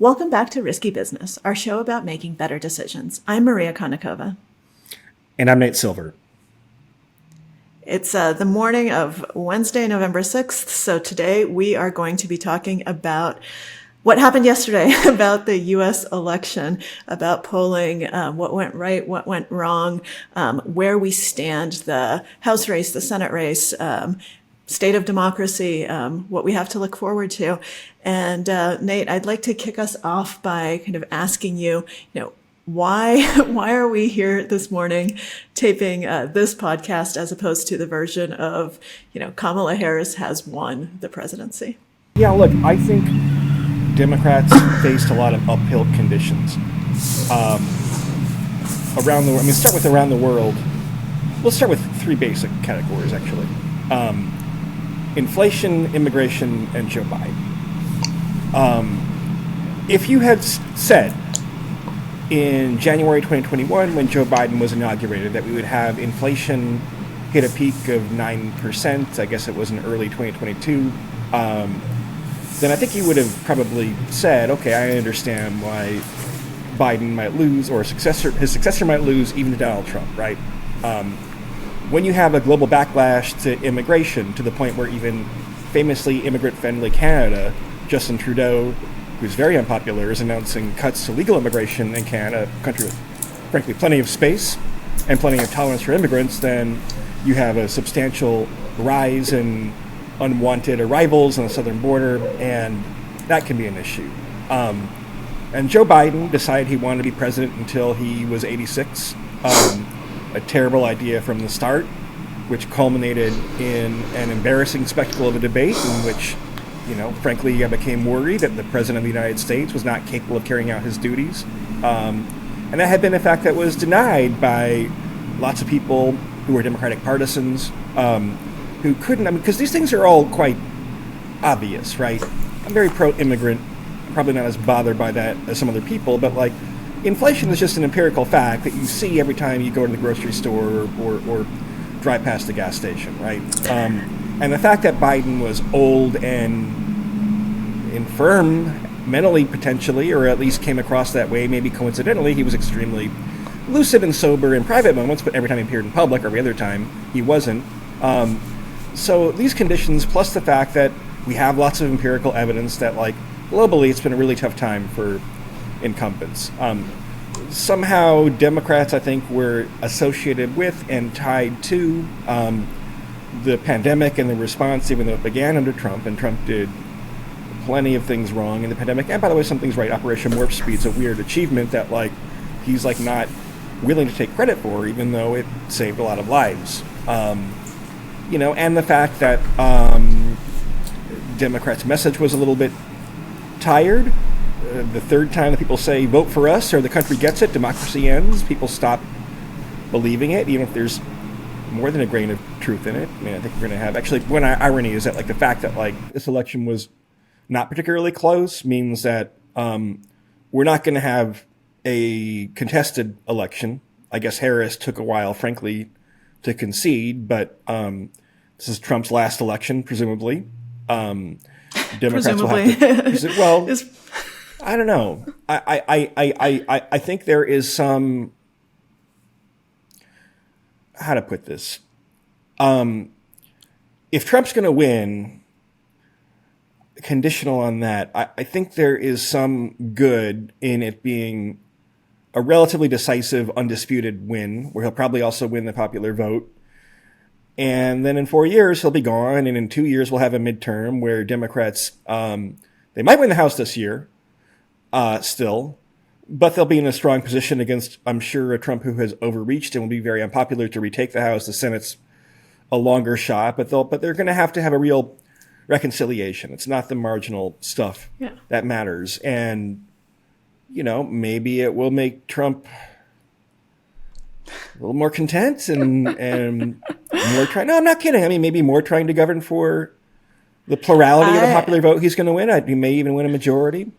Welcome back to Risky Business, our show about making better decisions. I'm Maria Konnikova. And I'm Nate Silver. It's the morning of Wednesday, November 6th. So today we are going to be talking about what happened yesterday, about the U.S. election, about polling, what went right, what went wrong, where we stand, the House race, the Senate race, state of democracy, what we have to look forward to. And Nate, I'd like to kick us off by kind of asking you, why are we here this morning taping this podcast as opposed to the version of, Kamala Harris has won the presidency? Yeah, look, I think Democrats faced a lot of uphill conditions around the world. I mean, start with around the world. We'll start with three basic categories, actually. Inflation, immigration, and Joe Biden. If you had said in January 2021, when Joe Biden was inaugurated, that we would have inflation hit a peak of 9%, I guess it was in early 2022, then I think you would have probably said, okay, I understand why Biden might lose, or his successor might lose, even to Donald Trump, right? When you have a global backlash to immigration to the point where even famously immigrant-friendly Canada, Justin Trudeau, who's very unpopular, is announcing cuts to legal immigration in Canada, a country with, frankly, plenty of space and plenty of tolerance for immigrants, then you have a substantial rise in unwanted arrivals on the southern border, and that can be an issue. And Joe Biden decided he wanted to be president until he was 86. A terrible idea from the start, which culminated in an embarrassing spectacle of a debate in which, frankly, I became worried that the President of the United States was not capable of carrying out his duties. And that had been a fact that was denied by lots of people who were Democratic partisans, who couldn't, because these things are all quite obvious, right? I'm very pro-immigrant, probably not as bothered by that as some other people, but inflation is just an empirical fact that you see every time you go to the grocery store or drive past the gas station, right? And the fact that Biden was old and infirm mentally, potentially, or at least came across that way, maybe coincidentally, he was extremely lucid and sober in private moments, but every time he appeared in public, or every other time, he wasn't. So these conditions, plus the fact that we have lots of empirical evidence that, globally, it's been a really tough time for incumbents. Somehow Democrats, I think, were associated with and tied to the pandemic and the response, even though it began under Trump, and Trump did plenty of things wrong in the pandemic. And by the way, some things right. Operation Warp Speed's a weird achievement that he's not willing to take credit for, even though it saved a lot of lives. And the fact that Democrats' message was a little bit tired. The third time that people say, vote for us or the country gets it, democracy ends, people stop believing it, even if there's more than a grain of truth in it. I mean, I think we're going to have, actually, one irony is that, the fact that, this election was not particularly close means that we're not going to have a contested election. I guess Harris took a while, frankly, to concede, but this is Trump's last election, presumably. Democrats will have to, well, I don't know. I think there is some, how to put this. If Trump's going to win, conditional on that, I think there is some good in it being a relatively decisive, undisputed win, where he'll probably also win the popular vote. And then in 4 years, he'll be gone. And in 2 years, we'll have a midterm where Democrats, they might win the House this year, still, but they'll be in a strong position against, I'm sure, a Trump who has overreached and will be very unpopular to retake the House. The Senate's a longer shot, but they're going to have a real reconciliation. It's not the marginal stuff that matters. And, maybe it will make Trump a little more content and more trying. No, I'm not kidding. I mean, maybe more trying to govern for the plurality of the popular vote he's going to win. He may even win a majority.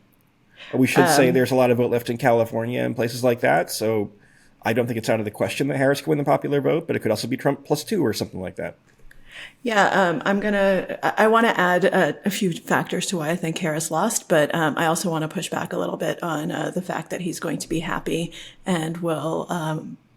Or we should say there's a lot of vote left in California and places like that. So I don't think it's out of the question that Harris could win the popular vote, but it could also be Trump +2 or something like that. Yeah, I want to add a few factors to why I think Harris lost, but I also want to push back a little bit on the fact that he's going to be happy and will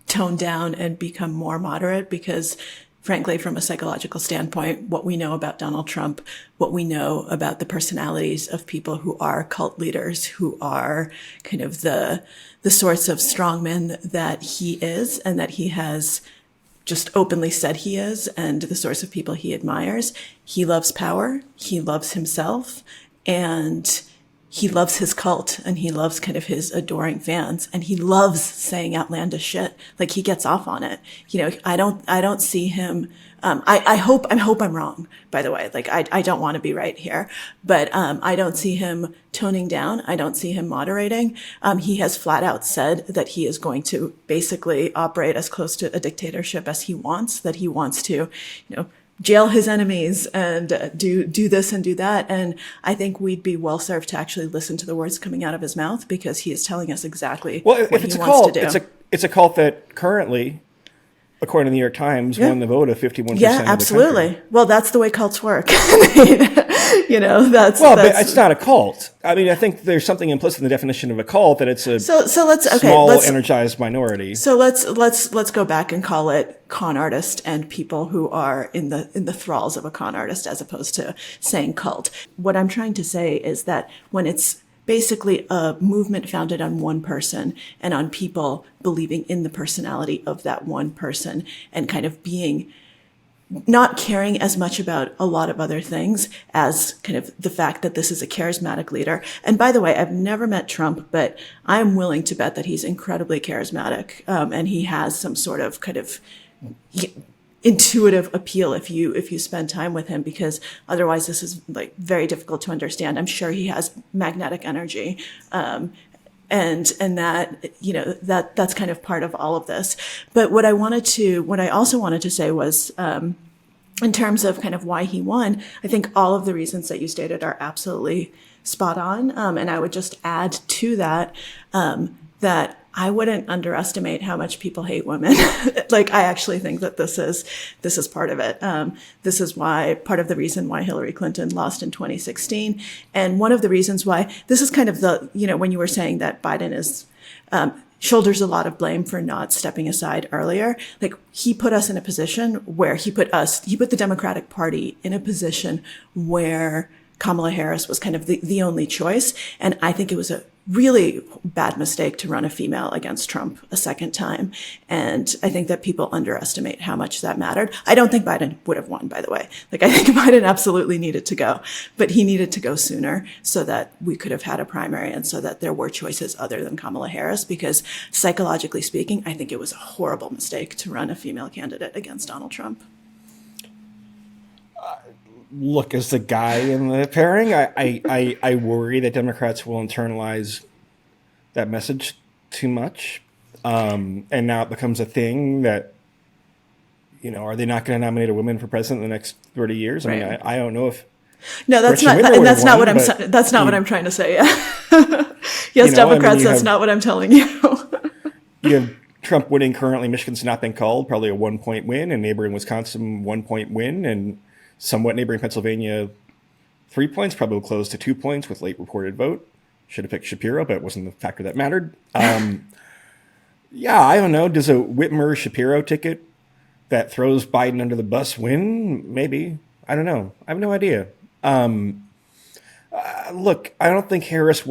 tone down and become more moderate because, frankly, from a psychological standpoint, what we know about Donald Trump, what we know about the personalities of people who are cult leaders, who are kind of the sorts of strongmen that he is and that he has just openly said he is, and the sorts of people he admires. He loves power. He loves himself, and he loves his cult, and he loves kind of his adoring fans, and he loves saying outlandish shit. Like, he gets off on it. I don't see him. I hope I'm wrong, by the way. Like, I don't want to be right here, but I don't see him toning down. I don't see him moderating. He has flat out said that he is going to basically operate as close to a dictatorship as he wants, that he wants to, jail his enemies and do this and do that. And I think we'd be well served to actually listen to the words coming out of his mouth because he is telling us exactly what he wants to do. It's a cult that currently, according to the New York Times, won the vote of 51%. Yeah, absolutely. Of the country. Well, that's the way cults work. But it's not a cult. I mean, I think there's something implicit in the definition of a cult that it's a small, energized minority. So let's go back and call it con artist and people who are in the thralls of a con artist as opposed to saying cult. What I'm trying to say is that when it's basically a movement founded on one person and on people believing in the personality of that one person and kind of being not caring as much about a lot of other things as kind of the fact that this is a charismatic leader. And by the way, I've never met Trump, but I'm willing to bet that he's incredibly charismatic. And he has some sort of kind of intuitive appeal if you spend time with him, because otherwise this is like very difficult to understand. I'm sure he has magnetic energy. And that, that's kind of part of all of this. But what I also wanted to say was, in terms of kind of why he won, I think all of the reasons that you stated are absolutely spot on. And I would just add to that, that I wouldn't underestimate how much people hate women. Like, I actually think that this is part of it. This is part of the reason why Hillary Clinton lost in 2016. And one of the reasons why this is kind of when you were saying that Biden is, shoulders a lot of blame for not stepping aside earlier. Like, he put us in a position where he put the Democratic Party in a position where Kamala Harris was kind of the only choice. And I think it was a really bad mistake to run a female against Trump a second time. And I think that people underestimate how much that mattered. I don't think Biden would have won, by the way. Like, I think Biden absolutely needed to go, but he needed to go sooner so that we could have had a primary and so that there were choices other than Kamala Harris, because psychologically speaking, I think it was a horrible mistake to run a female candidate against Donald Trump. Look, as the guy in the pairing, I worry that Democrats will internalize that message too much. And now it becomes a thing that, are they not going to nominate a woman for president in the next 30 years? I mean, I don't know if. No, that's not what I'm trying to say. Yeah. Yes, Democrats, that's not what I'm telling you. You have Trump winning currently. Michigan's not been called, probably a 1-point win, and neighboring Wisconsin 1-point win, and somewhat neighboring Pennsylvania 3 points, probably close to 2 points with late reported vote. Should have picked Shapiro, but it wasn't the factor that mattered. Yeah, I don't know. Does a Whitmer-Shapiro ticket that throws Biden under the bus win? Maybe. I don't know. I have no idea. Look, I don't think Harris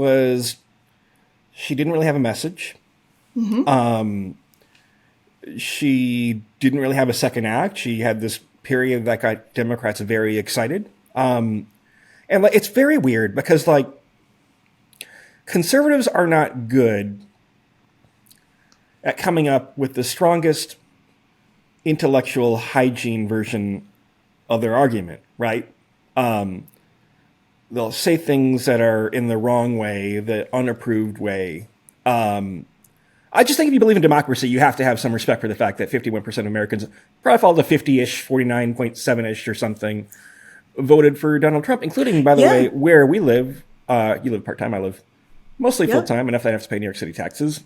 she didn't really have a message. Mm-hmm. She didn't really have a second act. She had this period that got Democrats very excited. And it's very weird because conservatives are not good at coming up with the strongest intellectual hygiene version of their argument, right? They'll say things that are in the wrong way, the unapproved way. I just think if you believe in democracy, you have to have some respect for the fact that 51% of Americans, probably fall to 50-ish, 49.7-ish or something, voted for Donald Trump, including, by the way, where we live. You live part-time, I live mostly full-time, enough that I have to pay New York City taxes.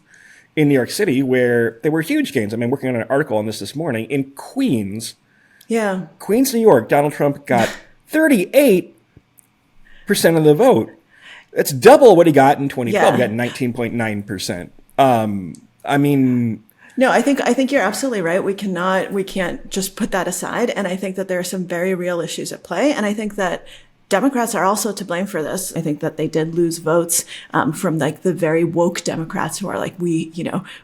In New York City, where there were huge gains. I mean, working on an article on this morning. In Queens, Yeah. Queens, New York, Donald Trump got 38% of the vote. That's double what he got in 2012. He got 19.9%. I mean, no, I think you're absolutely right. We can't just put that aside. And I think that there are some very real issues at play. And I think that Democrats are also to blame for this. I think that they did lose votes from like the very woke Democrats who are like, we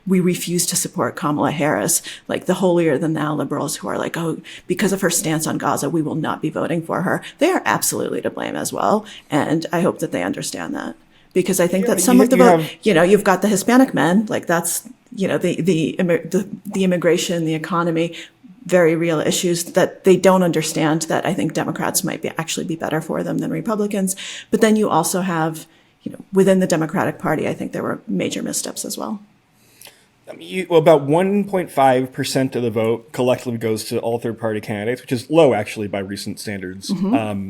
refuse to support Kamala Harris, like the holier than thou liberals who are like, oh, because of her stance on Gaza, we will not be voting for her. They are absolutely to blame as well. And I hope that they understand that. Because I think that some of the vote, you've got the Hispanic men, like that's, the immigration, the economy, very real issues that they don't understand that I think Democrats might actually be better for them than Republicans. But then you also have, within the Democratic Party, I think there were major missteps as well. I mean, about 1.5% of the vote collectively goes to all third-party candidates, which is low, actually, by recent standards. Mm-hmm.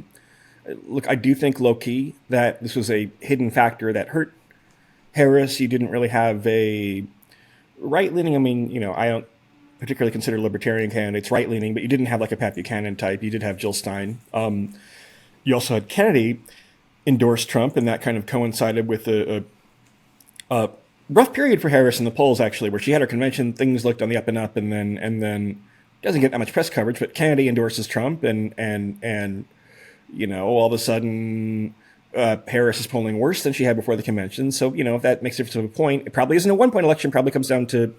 Look, I do think low-key that this was a hidden factor that hurt Harris. You didn't really have a right-leaning, I don't particularly consider libertarian candidates right-leaning, but you didn't have like a Pat Buchanan type. You did have Jill Stein. You also had Kennedy endorse Trump, and that kind of coincided with a rough period for Harris in the polls, actually, where she had her convention, things looked on the up and up, and then doesn't get that much press coverage, but Kennedy endorses Trump, and all of a sudden Harris is polling worse than she had before the convention. So, if that makes a difference of a point, it probably isn't a 1-point election, probably comes down to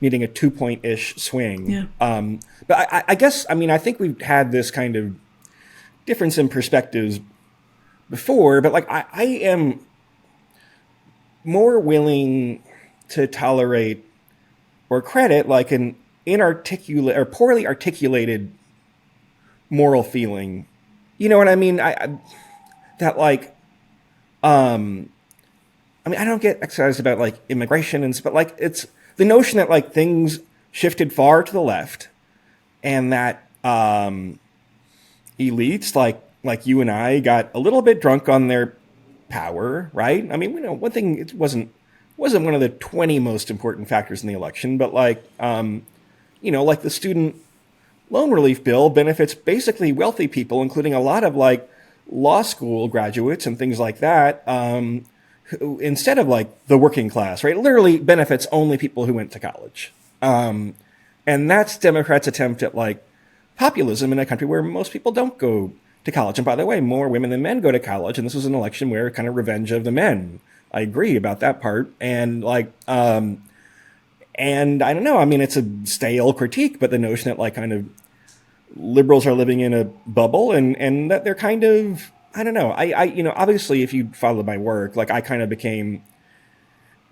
needing a 2-point-ish swing. Yeah. But I guess, I think we've had this kind of difference in perspectives before, but like I am more willing to tolerate or credit like an inarticulate or poorly articulated moral feeling. You know what I mean? I don't get excited about like immigration but like it's the notion that like things shifted far to the left and that elites like you and I got a little bit drunk on their power, right? One thing, it wasn't one of the 20 most important factors in the election, but like like the student loan relief bill benefits basically wealthy people, including a lot of like law school graduates and things like that, who, instead of like the working class, right? It literally benefits only people who went to college. And that's Democrats' attempt at like populism in a country where most people don't go to college. And by the way, more women than men go to college. And this was an election where kind of revenge of the men. I agree about that part. And like, and I don't know, it's a stale critique, but the notion that like kind of liberals are living in a bubble and that they're kind of, I don't know. I obviously, if you follow my work, like I kind of became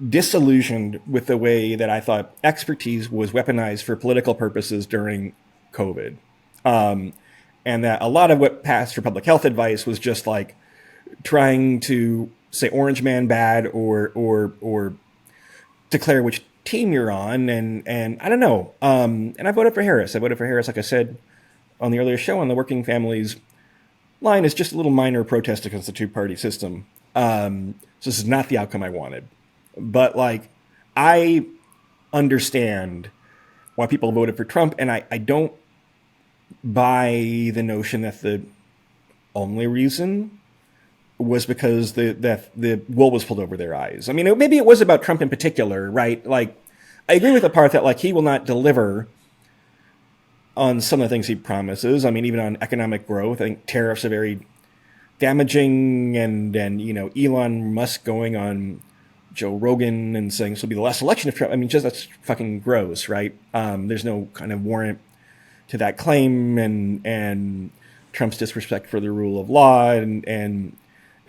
disillusioned with the way that I thought expertise was weaponized for political purposes during COVID. And that a lot of what passed for public health advice was just like trying to say orange man bad or declare which team you're on. And I don't know. And I voted for Harris. Like I said on the earlier show, on the working families line, is just a little minor protest against the two-party system. So this is not the outcome I wanted. But like, I understand why people voted for Trump, and I don't buy the notion that the only reason was because the wool was pulled over their eyes. Maybe it was about Trump in particular, right? Like, I agree with the part that like he will not deliver on some of the things he promises. Even on economic growth, I think tariffs are very damaging, and Elon Musk going on Joe Rogan and saying this will be the last election of Trump. Just that's fucking gross, right? There's no kind of warrant to that claim, and Trump's disrespect for the rule of law and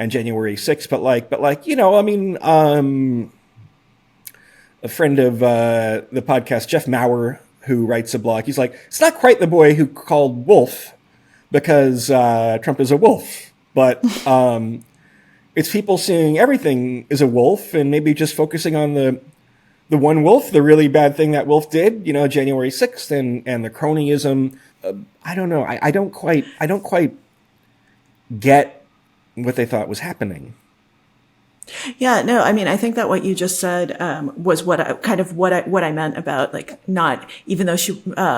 January 6th. But a friend of the podcast, Jeff Maurer, who writes a blog, he's like, it's not quite the boy who called wolf because Trump is a wolf, but it's people seeing everything as a wolf and maybe just focusing on the one wolf, the really bad thing that wolf did, January 6th and the cronyism. I don't know. I don't quite get what they thought was happening. Yeah, no, I mean, I think that what you just said was what I meant about like not, even though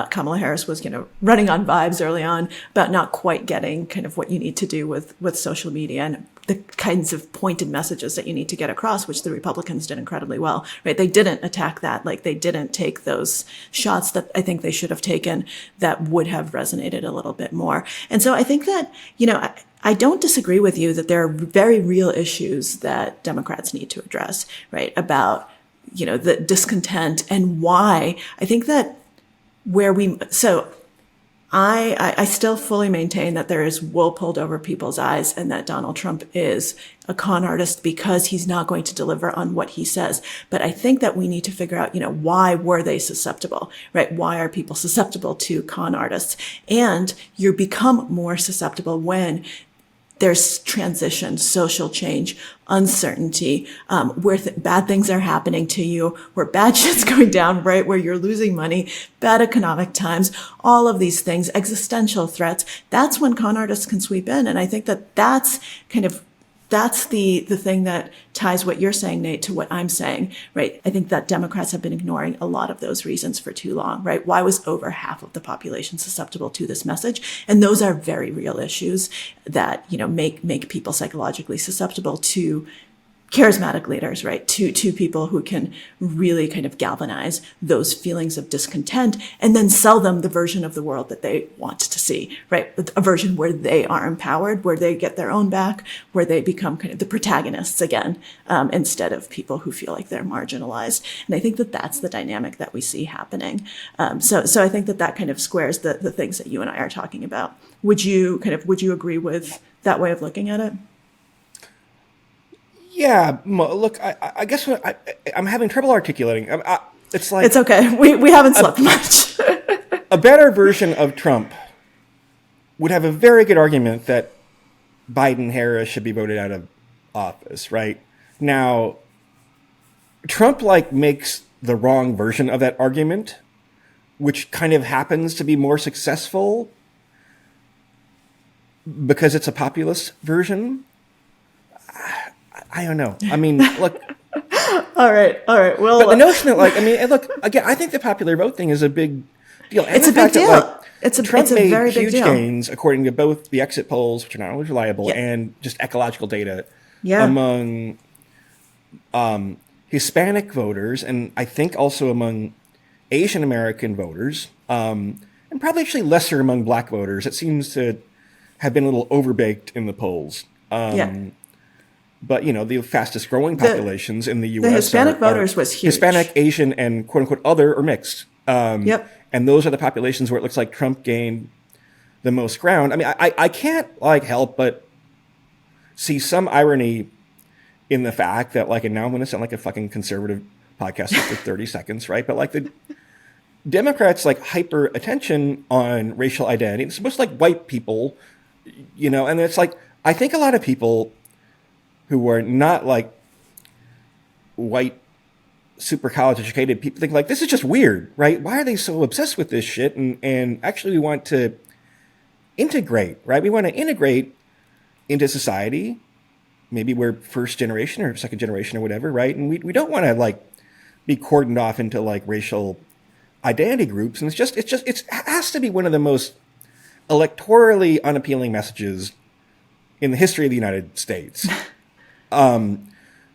Kamala Harris was, running on vibes early on about not quite getting kind of what you need to do with social media and the kinds of pointed messages that you need to get across, which the Republicans did incredibly well, right? They didn't attack that. Like they didn't take those shots that I think they should have taken that would have resonated a little bit more. And so I think that, I don't disagree with you that there are very real issues that Democrats need to address, right? About, the discontent and why. I think that I still fully maintain that there is wool pulled over people's eyes and that Donald Trump is a con artist because he's not going to deliver on what he says. But I think that we need to figure out, why were they susceptible, right? Why are people susceptible to con artists? And you become more susceptible when there's transition, social change, uncertainty, where bad things are happening to you, where bad shit's going down, right? Where you're losing money, bad economic times, all of these things, existential threats. That's when con artists can sweep in. And I think that that's the thing that ties what you're saying, Nate, to what I'm saying, right? I think that Democrats have been ignoring a lot of those reasons for too long, right? Why was over half of the population susceptible to this message? And those are very real issues that, make people psychologically susceptible to charismatic leaders, right? To people who can really kind of galvanize those feelings of discontent and then sell them the version of the world that they want to see, right? A version where they are empowered, where they get their own back, where they become kind of the protagonists again, instead of people who feel like they're marginalized. And I think that that's the dynamic that we see happening. So I think that kind of squares the things that you and I are talking about. Would you agree with that way of looking at it? Yeah, look, I guess I'm having trouble articulating. It's like it's okay. We haven't slept much. A better version of Trump would have a very good argument that Biden-Harris should be voted out of office, right? Now, Trump makes the wrong version of that argument, which kind of happens to be more successful because it's a populist version. I don't know. I mean, look. All right. Well, but the notion that, look, again, I think the popular vote thing is a big deal. And it's a big deal. Trump made very big deal. Huge gains, according to both the exit polls, which are not always reliable, and just ecological data among Hispanic voters, and I think also among Asian American voters, and probably actually lesser among Black voters. It seems to have been a little overbaked in the polls. But, the fastest growing populations in the U.S. The Hispanic voters was huge. Hispanic, Asian, and quote-unquote other or mixed. And those are the populations where it looks like Trump gained the most ground. I mean, I can't, help but see some irony in the fact that, and now I'm going to sound like a fucking conservative podcaster for 30 seconds, right? But, the Democrats, hyper attention on racial identity. It's most white people, and it's I think a lot of people who are not white, super college educated people think this is just weird, right? Why are they so obsessed with this shit? And actually we want to integrate, right? We want to integrate into society. Maybe we're first generation or second generation or whatever, right? And we don't want to be cordoned off into racial identity groups. And it has to be one of the most electorally unappealing messages in the history of the United States.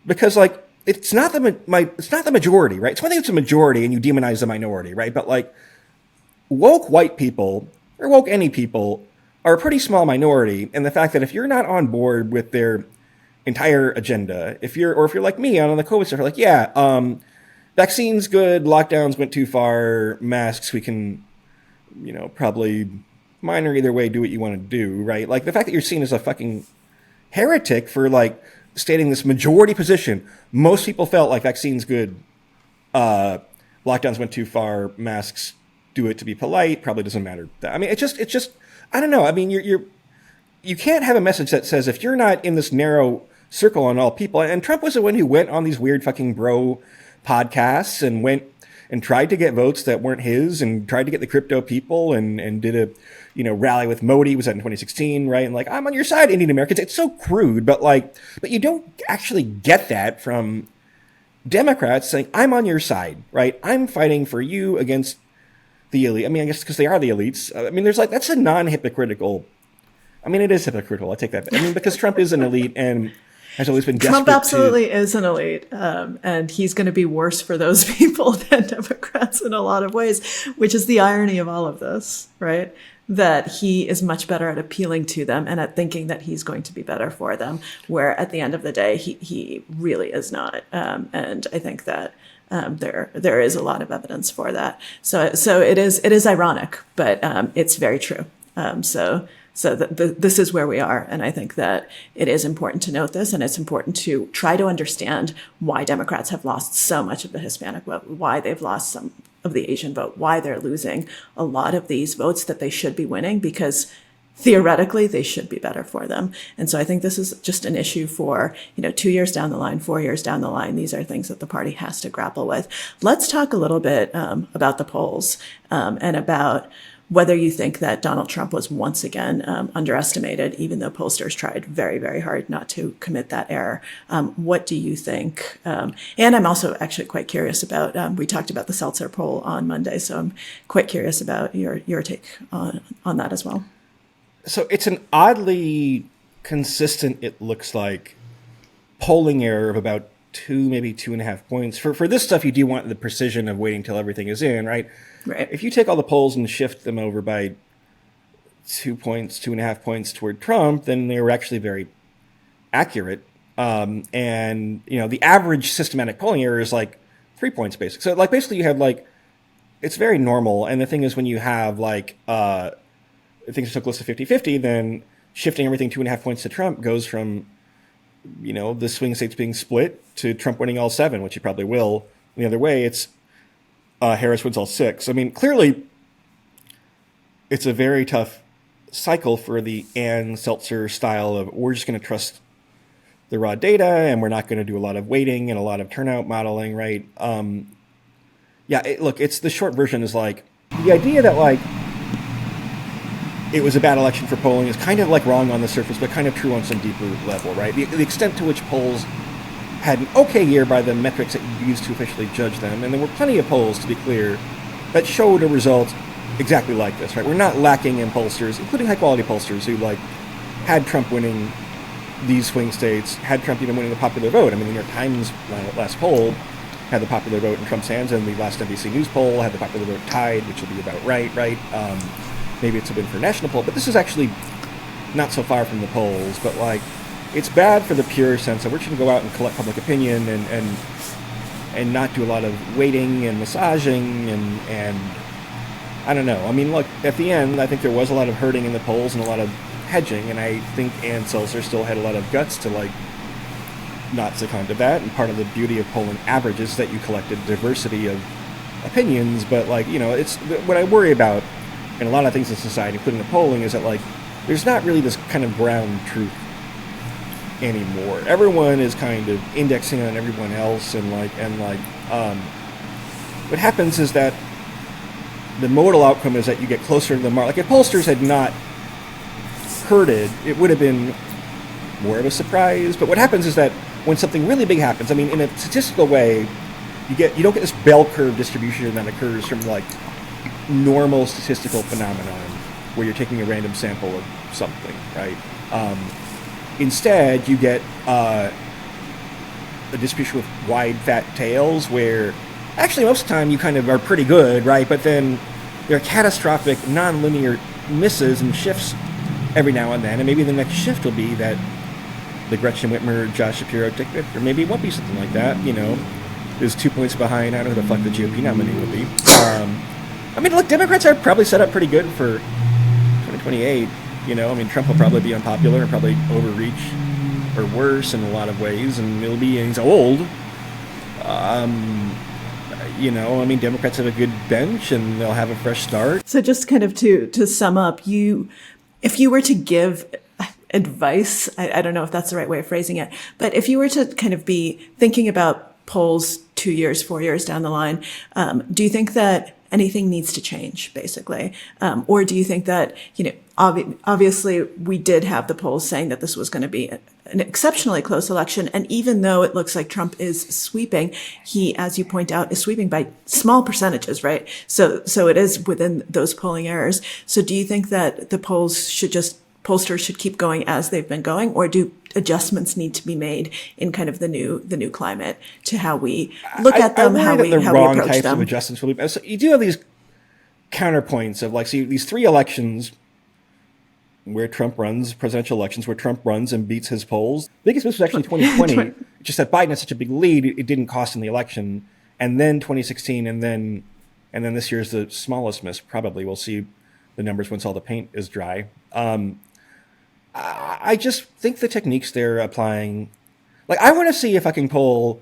Because it's not the majority, right? It's one thing it's a majority and you demonize the minority, right? But woke white people or woke any people are a pretty small minority. And the fact that if you're not on board with their entire agenda, if you're like me on the COVID stuff, vaccines good, lockdowns went too far, masks, we can, probably minor either way, do what you want to do, right? The fact that you're seen as a fucking heretic for stating this majority position. Most people felt vaccines good, lockdowns went too far, masks do it to be polite, probably doesn't matter. I mean, it's just I don't know. I mean, you can't have a message that says if you're not in this narrow circle on all people, and Trump was the one who went on these weird fucking bro podcasts and and tried to get votes that weren't his, and tried to get the crypto people, and did a, rally with Modi. Was that in 2016, right? And like, I'm on your side, Indian Americans. It's so crude, but you don't actually get that from Democrats saying, I'm on your side, right? I'm fighting for you against the elite. I mean, I guess because they are the elites. I mean, that's a non-hypocritical. I mean, it is hypocritical. I take that. I mean, because Trump is an elite and has always been desperate. Trump absolutely is an elite, and he's going to be worse for those people than Democrats in a lot of ways, which is the irony of all of this, right? That he is much better at appealing to them and at thinking that he's going to be better for them, where at the end of the day, he really is not. And I think that there is a lot of evidence for that. So it is ironic, but it's very true. So this is where we are. And I think that it is important to note this, and it's important to try to understand why Democrats have lost so much of the Hispanic vote, why they've lost some of the Asian vote, why they're losing a lot of these votes that they should be winning, because theoretically they should be better for them. And so I think this is just an issue for, 2 years down the line, 4 years down the line. These are things that the party has to grapple with. Let's talk a little bit about the polls and about whether you think that Donald Trump was once again underestimated, even though pollsters tried very, very hard not to commit that error. What do you think? And I'm also actually quite curious about, we talked about the Seltzer poll on Monday, so I'm quite curious about your take on that as well. So it's an oddly consistent, it looks like, polling error of about 2, maybe 2.5 points. For this stuff, you do want the precision of waiting till everything is in, right? Right. If you take all the polls and shift them over by 2 points, 2.5 points toward Trump, then they were actually very accurate. And, the average systematic polling error is like 3 points basic. So basically you have it's very normal. And the thing is, when you have things are so close to 50-50, then shifting everything 2.5 points to Trump goes from, the swing states being split to Trump winning all 7, which he probably will. The other way, it's Harris wins all 6. I mean, clearly, it's a very tough cycle for the Ann Seltzer style of, we're just going to trust the raw data and we're not going to do a lot of weighting and a lot of turnout modeling, right? It's the short version is the idea that it was a bad election for polling is kind of wrong on the surface, but kind of true on some deeper level, right? The extent to which polls had an okay year by the metrics that you use to officially judge them, and there were plenty of polls, to be clear, that showed a result exactly like this, right? We're not lacking in pollsters, including high-quality pollsters, who had Trump winning these swing states, had Trump even winning the popular vote. I mean, the New York Times last poll had the popular vote in Trump's hands, and the last NBC News poll had the popular vote tied, which will be about right? Maybe it's a win for a national poll, but this is actually not so far from the polls, but it's bad for the pure sense of we're just going to go out and collect public opinion and not do a lot of weighting and massaging and I don't know. I mean, look, at the end, I think there was a lot of herding in the polls and a lot of hedging, and I think Ann Seltzer still had a lot of guts to not succumb to that. And part of the beauty of polling averages is that you collect a diversity of opinions, but it's what I worry about in a lot of things in society, including the polling, is that there's not really this kind of ground truth anymore. Everyone is kind of indexing on everyone else, and what happens is that the modal outcome is that you get closer to the mark. If pollsters had not herded, it would have been more of a surprise. But what happens is that when something really big happens, I mean, in a statistical way, you don't get this bell curve distribution that occurs from normal statistical phenomenon where you're taking a random sample of something, right? Instead, you get a distribution with wide, fat tails where actually most of the time you kind of are pretty good, right? But then there are catastrophic, nonlinear misses and shifts every now and then, and maybe the next shift will be that the Gretchen Whitmer, Josh Shapiro ticket, or maybe it won't be something like that, is 2 points behind. I don't know who the fuck the GOP nominee will be. I mean, look, Democrats are probably set up pretty good for 2028. I mean, Trump will probably be unpopular and probably overreach or worse in a lot of ways, and he's old. I mean, Democrats have a good bench and they'll have a fresh start. So just kind of to sum up, if you were to give advice, I don't know if that's the right way of phrasing it, but if you were to kind of be thinking about polls 2 years, 4 years down the line. Do you think that anything needs to change, basically? Or do you think that, obviously we did have the polls saying that this was going to be an exceptionally close election. And even though it looks like Trump is sweeping, he, as you point out, is sweeping by small percentages, right? So it is within those polling errors. So do you think that the pollsters should keep going as they've been going, or do adjustments need to be made in kind of the new climate to how we look at them, how we approach types them? Of adjustments will be. So you do have these counterpoints of these 3 elections where Trump runs, presidential elections where Trump runs and beats his polls. Biggest Bluff was actually 2020. Just that Biden had such a big lead, it didn't cost him the election. And then 2016, and then this year's the smallest miss. Probably we'll see the numbers once all the paint is dry. I just think the techniques they're applying, I want to see if I can pull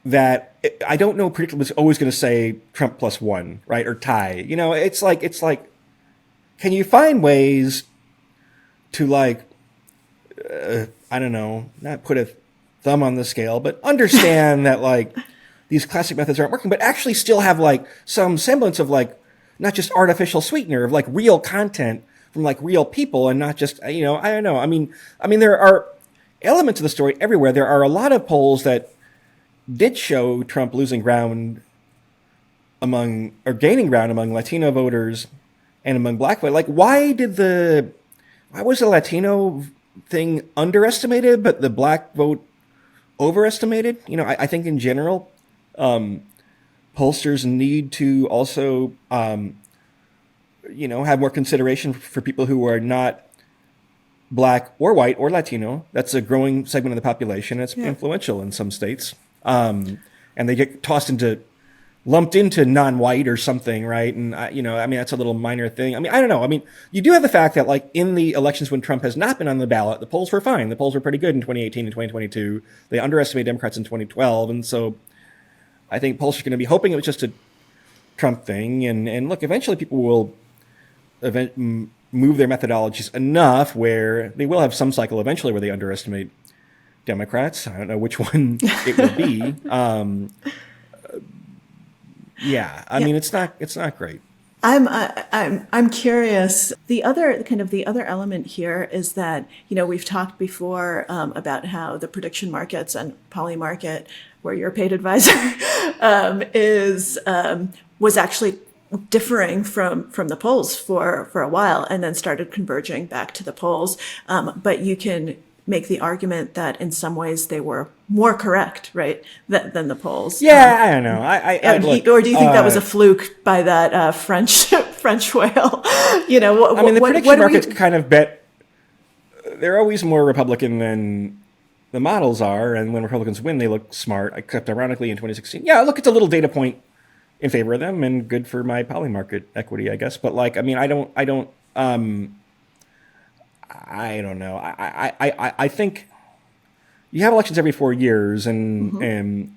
that. I don't know predictably it's always going to say Trump +1, right, or tie. It's like, can you find ways to I don't know, not put a thumb on the scale, but understand that these classic methods aren't working, but actually still have some semblance of not just artificial sweetener of real content from real people, and not just, I don't know. I mean, there are elements of the story everywhere. There are a lot of polls that did show Trump losing ground gaining ground among Latino voters and among black voters. Why was the Latino thing underestimated, but the black vote overestimated? I think in general, pollsters need to also, have more consideration for people who are not black or white or Latino. That's a growing segment of the population. It's influential in some states. And they get lumped into non-white or something, right? And, that's a little minor thing. I don't know. You do have the fact that, in the elections when Trump has not been on the ballot, the polls were fine. The polls were pretty good in 2018 and 2022. They underestimated Democrats in 2012. And so I think polls are going to be hoping it was just a Trump thing. And look, eventually people will move their methodologies enough where they will have some cycle eventually where they underestimate Democrats. I don't know which one it will be. I mean, it's not great. I'm curious. The other element here is that, we've talked before about how the prediction markets and poly market, where you're a paid advisor, was actually differing from the polls for a while, and then started converging back to the polls. But you can make the argument that in some ways they were more correct, right, than the polls. Yeah, I don't know. Or do you think that was a fluke by that French whale? The prediction markets kind of bet they're always more Republican than the models are, and when Republicans win, they look smart. Except ironically, in 2016, look, it's a little data point in favor of them, and good for my poly market equity, I guess. But I don't know. I think you have elections every 4 years, and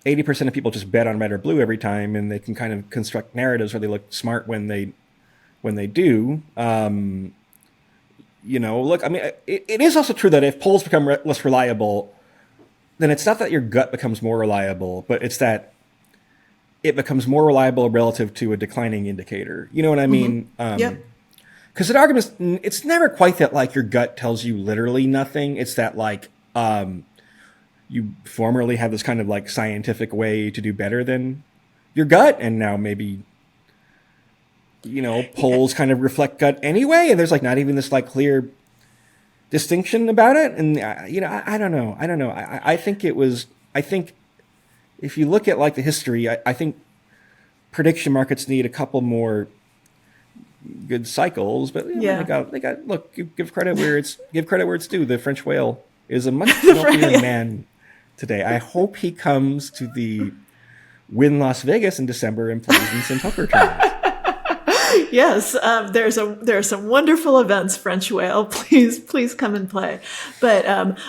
80% of people just bet on red or blue every time, and they can kind of construct narratives where they look smart when they do. Look, it is also true that if polls become less reliable, then it's not that your gut becomes more reliable, but it's that it becomes more reliable relative to a declining indicator. You know what I mean? Yep. Because an argument, it's never quite that your gut tells you literally nothing. It's that you formerly had this kind of scientific way to do better than your gut, and now maybe polls kind of reflect gut anyway, and there's not even this clear distinction about it. And I don't know. I think if you look at the history, I think prediction markets need a couple more good cycles, but they got look, give credit where it's due. The French whale is a much healthier man today. I hope he comes to the Win Las Vegas in December and plays in some poker tournaments. Yes, there's some wonderful events, French whale. Please come and play. But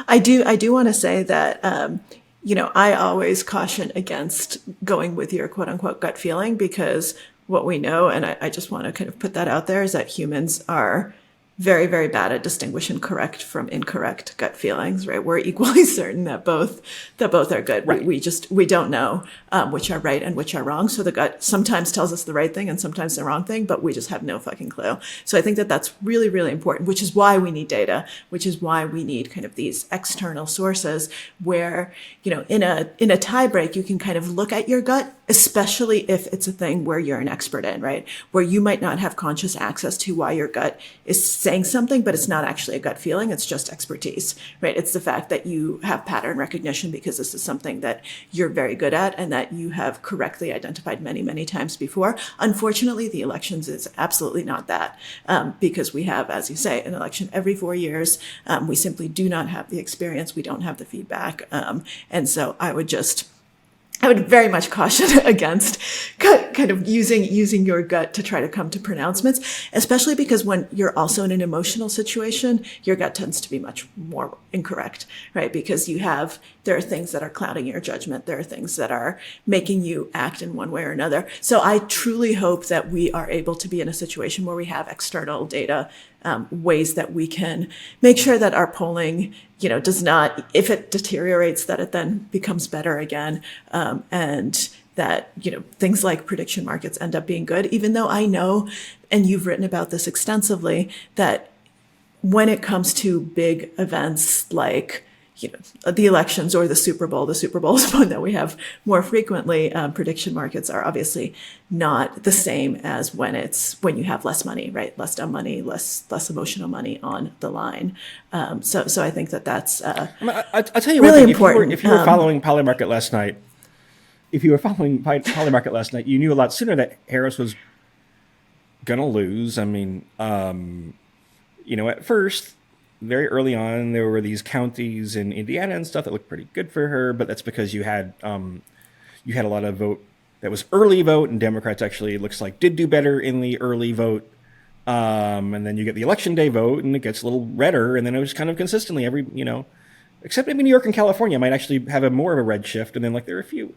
I do want to say that I always caution against going with your quote unquote gut feeling, because what we know, and I just want to kind of put that out there, is that humans are very, very bad at distinguishing correct from incorrect gut feelings, right? We're equally certain that both are good. Right. We don't know which are right and which are wrong. So the gut sometimes tells us the right thing and sometimes the wrong thing, but we just have no fucking clue. So I think that that's really, really important, which is why we need data, which is why we need kind of these external sources where, in a tie break, you can kind of look at your gut, especially if it's a thing where you're an expert in, right? Where you might not have conscious access to why your gut is saying something, but it's not actually a gut feeling. It's just expertise, right? It's the fact that you have pattern recognition because this is something that you're very good at and that you have correctly identified many, many times before. Unfortunately, the elections is absolutely not that, because we have, as you say, an election every 4 years. We simply do not have the experience. We don't have the feedback. And so I would very much caution against kind of using your gut to try to come to pronouncements, especially because when you're also in an emotional situation, your gut tends to be much more incorrect, right? Because there are things that are clouding your judgment. There are things that are making you act in one way or another. So I truly hope that we are able to be in a situation where we have external data, ways that we can make sure that our polling, does not, if it deteriorates, that it then becomes better again. And that, things like prediction markets end up being good, even though I know, and you've written about this extensively, that when it comes to big events like, the elections or the Super Bowl is one that we have more frequently. Prediction markets are obviously not the same as when you have less money, right? Less dumb money, less emotional money on the line. So I think that's I'll tell you really one thing. important. If you were following Polymarket last night, you knew a lot sooner that Harris was going to lose. I mean, at first, very early on, there were these counties in Indiana and stuff that looked pretty good for her, but that's because you had a lot of vote that was early vote, and Democrats actually, it looks like, did do better in the early vote. And then you get the election day vote, and it gets a little redder, and then it was kind of consistently except maybe New York and California might actually have more of a red shift, and then there are a few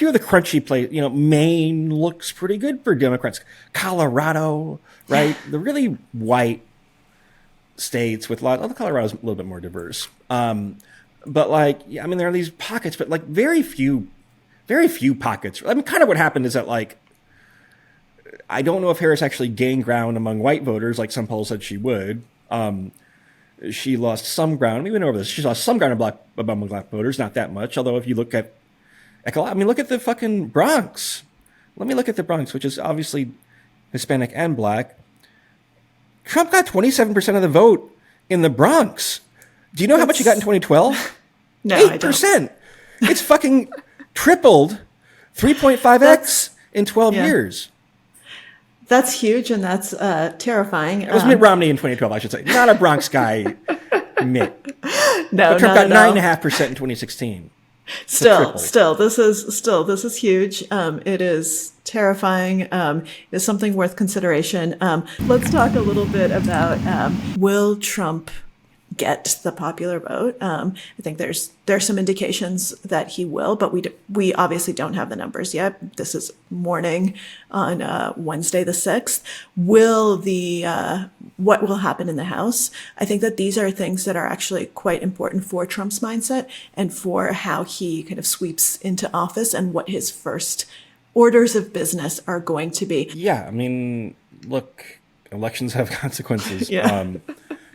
of the crunchy places. Maine looks pretty good for Democrats. Colorado, right? The really white states with Colorado's a little bit more diverse. But there are these pockets, but very few pockets. I mean, kind of what happened is that I don't know if Harris actually gained ground among white voters, like some polls said she would. She lost some ground. We went over this. She lost some ground among black voters, not that much. Although if you look at, look at the fucking Bronx. Let me look at the Bronx, which is obviously Hispanic and black. Trump got 27% of the vote in the Bronx. Do you know how much he got in 2012? No, 8%. It's fucking tripled 3.5x in 12 years. That's huge, and that's terrifying. It was Mitt Romney in 2012, I should say. Not a Bronx guy, Mitt. No, but Trump got 9.5% in 2016. Still, this is huge. It is terrifying. It is something worth consideration. Let's talk a little bit about will Trump get the popular vote? I think there's some indications that he will, but we obviously don't have the numbers yet. This is morning on Wednesday the 6th. What will happen in the House? I think that these are things that are actually quite important for Trump's mindset and for how he kind of sweeps into office and what his first orders of business are going to be. Yeah, I mean, look, elections have consequences. Yeah.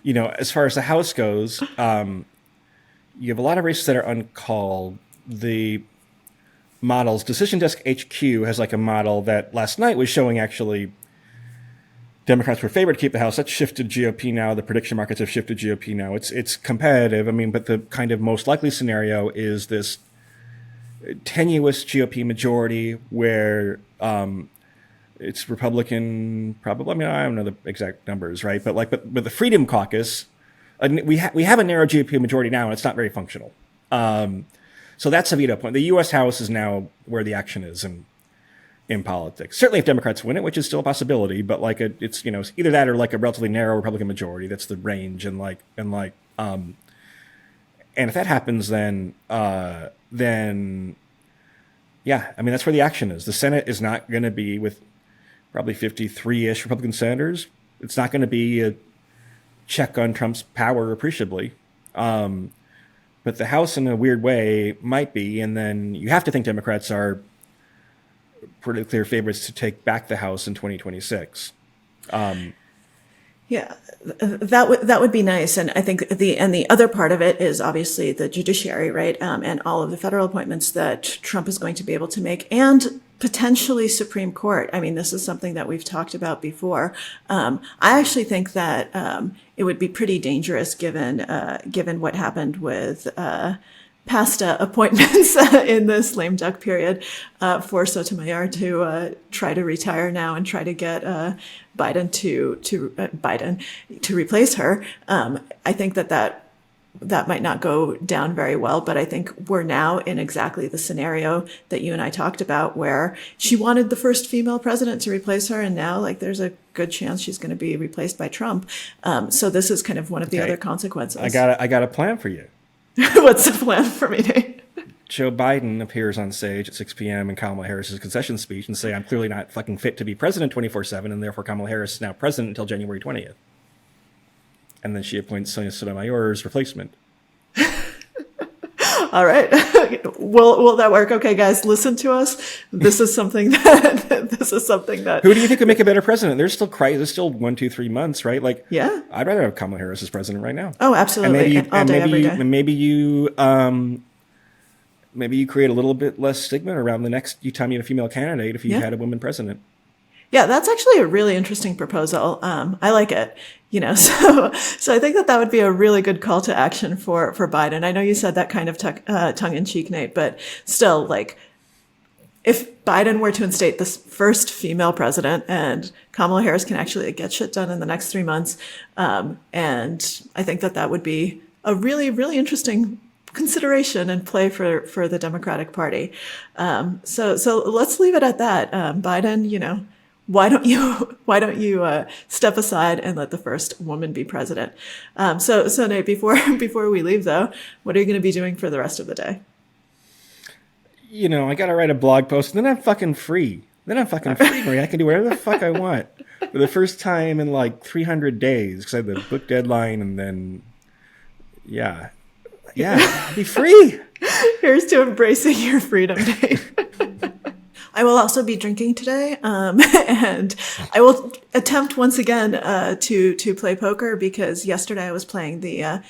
As far as the House goes, you have a lot of races that are uncalled. The models, Decision Desk HQ has a model that last night was showing actually Democrats were favored to keep the House. That's shifted GOP now. The prediction markets have shifted GOP now. It's competitive. I mean, but the kind of most likely scenario is this tenuous GOP majority where it's Republican, probably. I mean, I don't know the exact numbers, right? But the Freedom Caucus, we have a narrow GOP majority now, and it's not very functional. So that's a veto point. The U.S. House is now where the action is in politics. Certainly, if Democrats win it, which is still a possibility, but it's either that or a relatively narrow Republican majority. That's the range, and if that happens, then yeah, I mean that's where the action is. The Senate is not going to be with probably 53-ish Republican senators. It's not going to be check on Trump's power appreciably. But the House, in a weird way, might be. And then you have to think Democrats are pretty clear favorites to take back the House in 2026. Yeah, that would be nice, and I think the other part of it is obviously the judiciary, right, and all of the federal appointments that Trump is going to be able to make, and potentially Supreme Court. I mean, this is something that we've talked about before. I actually think that it would be pretty dangerous given what happened with past appointments in this lame duck period for Sotomayor to try to retire now and try to get Biden to replace her. I think that might not go down very well, but I think we're now in exactly the scenario that you and I talked about, where she wanted the first female president to replace her, and now there's a good chance she's going to be replaced by Trump. So this is kind of one of the other consequences. I got a plan for you. What's the plan for me, Nate? Joe Biden appears on stage at 6 p.m. in Kamala Harris's concession speech and say, "I'm clearly not fucking fit to be president 24/7, and therefore Kamala Harris is now president until January 20th." And then she appoints Sonia Sotomayor's replacement. All right. Will that work? Okay, guys, listen to us. This is something that. Who do you think would make a better president? There's still 1, 2, 3 months, right? Yeah. I'd rather have Kamala Harris as president right now. Oh, absolutely. Maybe you create a little bit less stigma around the next time you have a female candidate if you had a woman president. Yeah, that's actually a really interesting proposal. I like it. So I think that would be a really good call to action for Biden. I know you said that kind of tongue in cheek, Nate, but still, if Biden were to instate this first female president and Kamala Harris can actually get shit done in the next 3 months, and I think that would be a really, really interesting consideration and play for the Democratic Party. So let's leave it at that. Biden, why don't you step aside and let the first woman be president? So Nate, before we leave though, what are you going to be doing for the rest of the day? I got to write a blog post, and then I'm fucking free. Marie. I can do whatever the fuck I want for the first time in 300 days because I have the book deadline, and then I'll be free. Here's to embracing your freedom, Dave. I will also be drinking today, and I will attempt once again to play poker, because yesterday I was playing the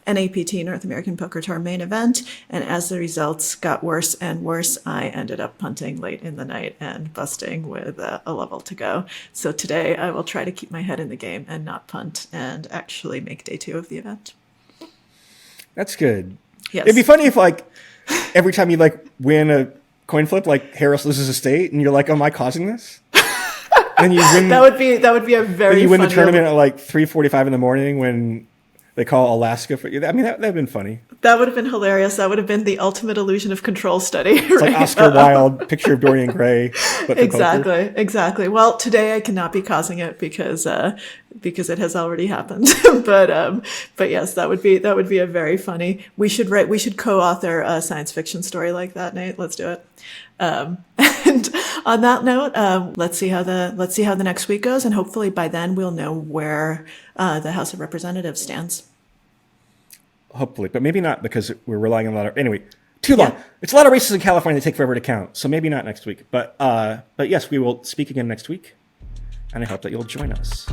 NAPT, North American Poker Tour main event, and as the results got worse and worse, I ended up punting late in the night and busting with a level to go. So today I will try to keep my head in the game and not punt and actually make day 2 of the event. That's good. Yes. It'd be funny if every time you win a coin flip, Harris loses a state, and you're like, "Am I causing this?" And you win. That would be a very. And you win the tournament at 3:45 in the morning when they call Alaska for you. I mean, that'd have been funny. That would have been hilarious. That would have been the ultimate illusion of control study. It's like Oscar Wilde, picture of Dorian Gray. Exactly. Well, today I cannot be causing it because it has already happened. but yes, that would be a very funny. We should co-author a science fiction story like that, Nate. Let's do it. And on that note, let's see how the next week goes, and hopefully by then we'll know where the House of Representatives stands. Hopefully, but maybe not, because we're relying on a lot of... Anyway, too long. Yeah. It's a lot of races in California that take forever to count, so maybe not next week. But yes, we will speak again next week, and I hope that you'll join us.